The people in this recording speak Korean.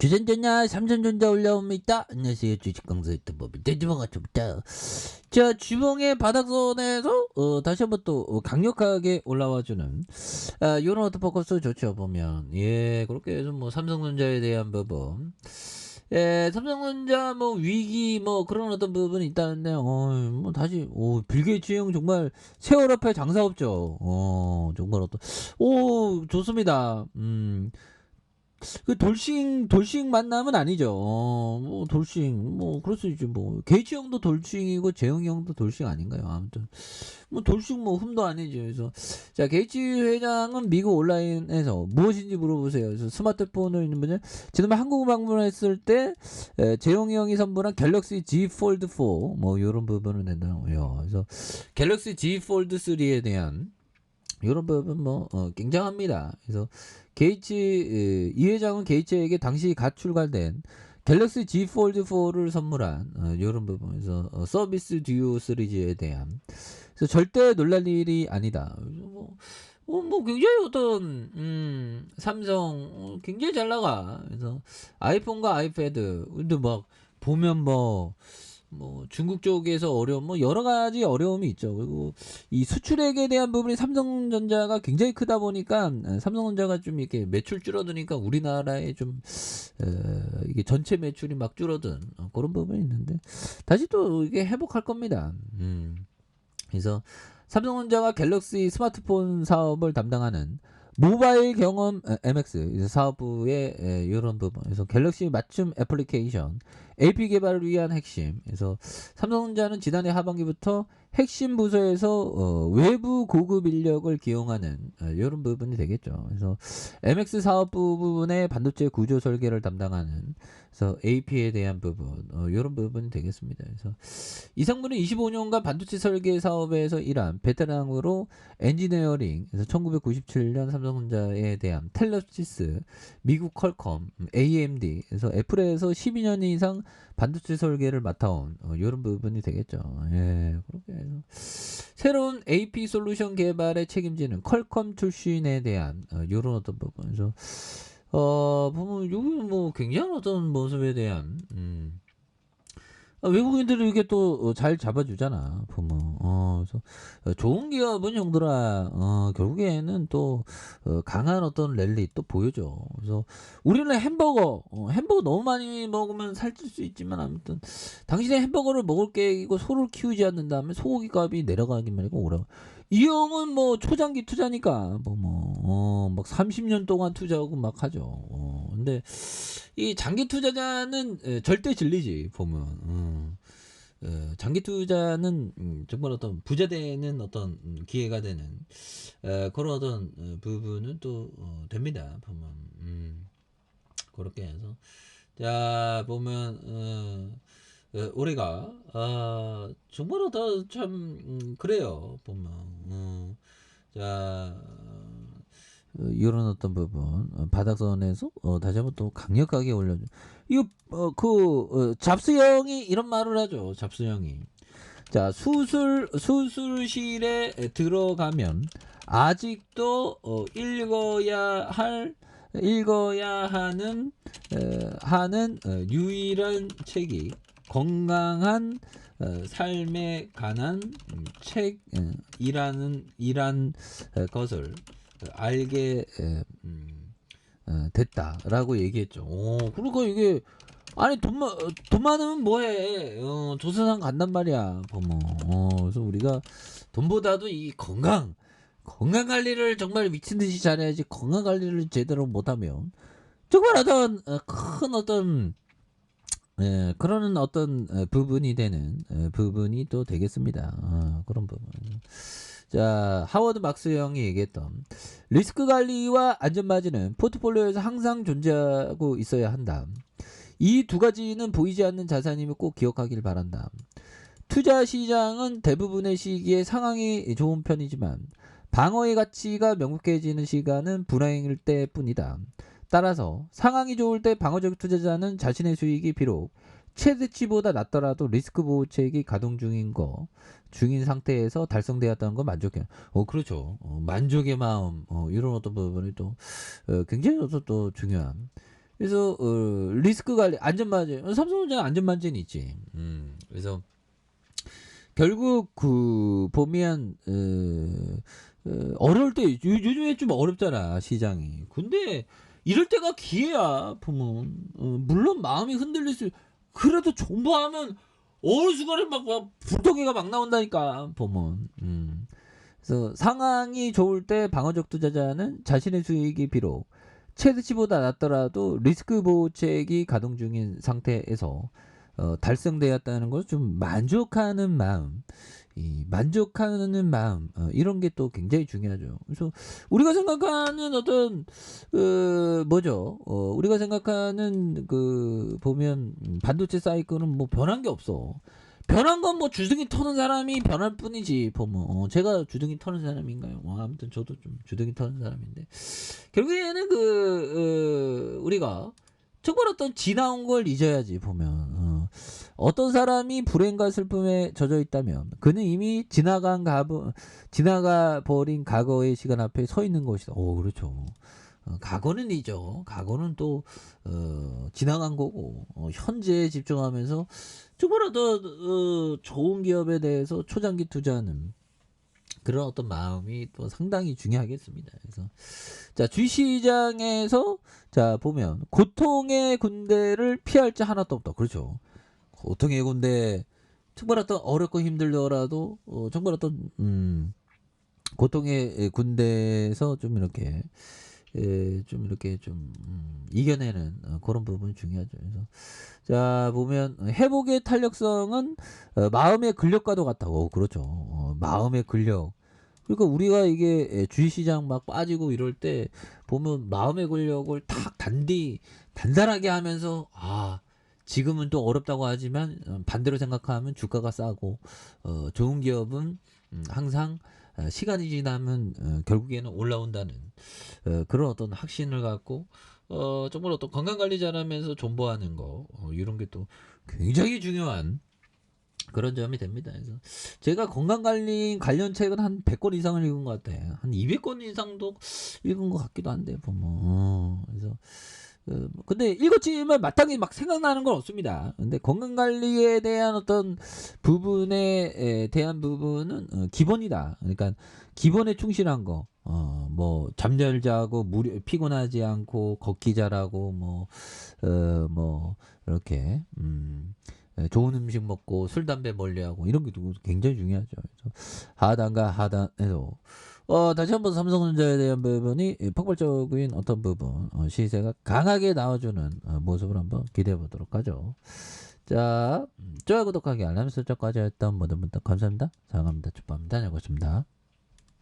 주전전자 삼성전자 올라옵니다. 안녕하세요. 주식강사 유튜버입니다. 반갑습니다. 자, 주봉의 바닥선에서 다시 한번 또 강력하게 올라와주는 요런 어토포커스 좋죠. 보면 그렇게 해서 뭐 삼성전자에 대한 부분, 삼성전자 뭐 위기 뭐 그런 어떤 부분이 있다는데 뭐 다시 빌 게이츠 형 정말 세월 앞에 장사 없죠. 정말 좋습니다. 그 돌싱 만남은 아니죠. 뭐 돌싱 뭐 그럴 수 있지 뭐. 게이츠 형도 돌싱이고 재영이 형도 돌싱 아닌가요? 아무튼 뭐 돌싱 뭐 흠도 아니죠. 그래서 자, 게이츠 회장은 미국 온라인에서 무엇인지 물어보세요. 그래서 스마트폰을 있는 분들 지난번 한국 방문했을 때 재영이 형이 선보한 갤럭시 Z 폴드 4 뭐 이런 부분을 낸다고요. 그래서 갤럭시 Z 폴드 3에 대한 이런 부분 뭐 굉장합니다. 그래서 게이츠 이 회장은 게이츠에게 당시 갓 출간된 갤럭시 Z 폴드 4를 선물한 이런 부분에서 서비스 듀오 시리즈에 대한 그래서 절대 놀랄 일이 아니다. 뭐 굉장히 어떤 삼성 굉장히 잘 나가. 그래서 아이폰과 아이패드 근데 막 보면 뭐 중국 쪽에서 어려움 뭐 여러 가지 어려움이 있죠. 그리고 이 수출액에 대한 부분이 삼성전자가 굉장히 크다 보니까 삼성전자가 좀 이렇게 매출 줄어드니까 우리나라에 좀 이게 전체 매출이 막 줄어든 그런 부분이 있는데 다시 또 이게 회복할 겁니다. 그래서 삼성전자가 갤럭시 스마트폰 사업을 담당하는 모바일 경험 MX 사업부의 이런 부분. 그래서 갤럭시 맞춤 애플리케이션 AP 개발을 위한 핵심. 그래서 삼성전자는 지난해 하반기부터 핵심 부서에서 외부 고급 인력을 기용하는 이런 부분이 되겠죠. 그래서 MX 사업부 부분의 반도체 구조 설계를 담당하는 그래서 AP에 대한 부분 이런 부분이 되겠습니다. 그래서 이상무는 25년간 반도체 설계 사업에서 일한 베테랑으로 엔지니어링 그래서 1997년 삼성전자에 대한 텔레시스 미국 퀄컴 AMD 그래서 애플에서 12년 이상 반도체 설계를 맡아온 이런 부분이 되겠죠. 그렇게 해서 새로운 AP 솔루션 개발에 책임지는 퀄컴 출신에 대한 이런 어떤 부분에서 보면 여기 뭐 굉장한 어떤 모습에 대한 외국인들이 이게 또 잘 잡아주잖아 보면 그래서 좋은 기업은 형들아 결국에는 또 강한 어떤 랠리 또 보여줘. 그래서 우리는 햄버거 너무 많이 먹으면 살찔 수 있지만 아무튼 당신의 햄버거를 먹을 계획이고 소를 키우지 않는다면 소고기 값이 내려가기만 하고 오라. 이 형은 뭐 초장기 투자니까 막 30년 동안 투자하고 막 하죠. 근데 이 장기 투자자는 절대 질리지 보면. 장기 투자는 정말 어떤 부자 되는 어떤 기회가 되는 그런 어떤 부분은 또 됩니다 보면. 그렇게 해서 자 보면 올해가 정말 어떤 참 그래요 보면. 자 이런 어떤 부분 바닥선에서 다시 한번 또 강력하게 올려줘. 이거 잡스형이 이런 말을 하죠. 잡스형이 자 수술실에 들어가면 아직도 읽어야 하는 유일한 책이 건강한 삶에 관한 책이라는 것을 알게 됐다라고 얘기했죠. 그러니까 이게 아니 돈 많으면 뭐해? 조선상 간단 말이야. 보면 그래서 우리가 돈보다도 이 건강 관리를 정말 미친 듯이 잘해야지. 건강 관리를 제대로 못하면 정말 어떤 큰 어떤 그런 어떤 부분이 되는 부분이 또 되겠습니다. 그런 부분. 자, 하워드 막스 형이 얘기했던 리스크 관리와 안전 마진은 포트폴리오에서 항상 존재하고 있어야 한다. 이 두 가지는 보이지 않는 자산임을 꼭 기억하길 바란다. 투자 시장은 대부분의 시기에 상황이 좋은 편이지만 방어의 가치가 명확해지는 시간은 불황일 때뿐이다. 따라서 상황이 좋을 때 방어적 투자자는 자신의 수익이 비록 최대치보다 낮더라도 리스크 보호책이 가동 중인 상태에서 달성되었다는 거 만족해. 그렇죠. 만족의 마음 이런 어떤 부분이 또 굉장히 또 중요한. 그래서 리스크 관리, 안전마진, 삼성전자 안전마진이 있지. 그래서 결국 그 보면 어려울 때 요즘에 좀 어렵잖아 시장이. 근데 이럴 때가 기회야 보면. 물론 마음이 흔들릴 수, 그래도 존버하면 어느 순간에 막 불덩이가 막 나온다니까 보면. 그래서 상황이 좋을 때 방어적 투자자는 자신의 수익이 비록 최대치보다 낮더라도 리스크 보호책이 가동 중인 상태에서 달성되었다는 것을 좀 만족하는 마음, 이 만족하는 마음, 이런 게 또 굉장히 중요하죠. 그래서 우리가 생각하는 어떤 뭐죠? 우리가 생각하는 그 보면 반도체 사이클은 뭐 변한 게 없어. 변한 건 뭐 주둥이 터는 사람이 변할 뿐이지 보면. 제가 주둥이 터는 사람인가요? 아무튼 저도 좀 주둥이 터는 사람인데 결국에는 우리가 정말 어떤 지나온 걸 잊어야지 보면. 어떤 사람이 불행과 슬픔에 젖어 있다면 그는 이미 지나가 버린 과거의 시간 앞에 서 있는 것이다. 그렇죠. 과거는 잊어. 과거는 또 지나간 거고, 현재에 집중하면서 정말 더 좋은 기업에 대해서 초장기 투자하는 그런 어떤 마음이 또 상당히 중요하겠습니다. 그래서 자, 주식시장에서 자 보면 고통의 군대를 피할 자 하나도 없다. 그렇죠. 고통의 군대, 정말 어떤 어렵고 힘들더라도 정말 어떤 고통의 군대에서 좀 이렇게 좀 이겨내는 그런 부분이 중요하죠. 그래서 자 보면 회복의 탄력성은 마음의 근력과도 같다고. 그렇죠. 마음의 근력. 그러니까 우리가 이게 주식시장 막 빠지고 이럴 때 보면 마음의 근력을 탁 단단하게 하면서, 지금은 또 어렵다고 하지만 반대로 생각하면 주가가 싸고 좋은 기업은 항상 시간이 지나면 결국에는 올라온다는 그런 어떤 확신을 갖고 정말 어떤 건강관리 잘하면서 존버하는 거, 이런 게 또 굉장히 중요한 그런 점이 됩니다. 그래서 제가 건강관리 관련 책은 한 100권 이상을 읽은 것 같아요. 한 200권 이상도 읽은 것 같기도 한데 보면. 그래서 근데 읽었지만 마땅히 막 생각나는 건 없습니다. 근데 건강관리에 대한 어떤 부분에 대한 부분은 기본이다. 그러니까 기본에 충실한 거. 뭐 잠잘 자고 피곤하지 않고 걷기 잘하고 뭐 이렇게 좋은 음식 먹고 술 담배 멀리하고 이런 게 굉장히 중요하죠. 그래서 하단과 하단에서 다시 한번 삼성전자에 대한 부분이 폭발적인 어떤 부분, 시세가 강하게 나와주는 모습을 한번 기대해 보도록 하죠. 자, 좋아요, 구독하기, 알람 설정까지 했던 모든 분들 감사합니다. 사랑합니다. 축복합니다. 안녕히 계십니다.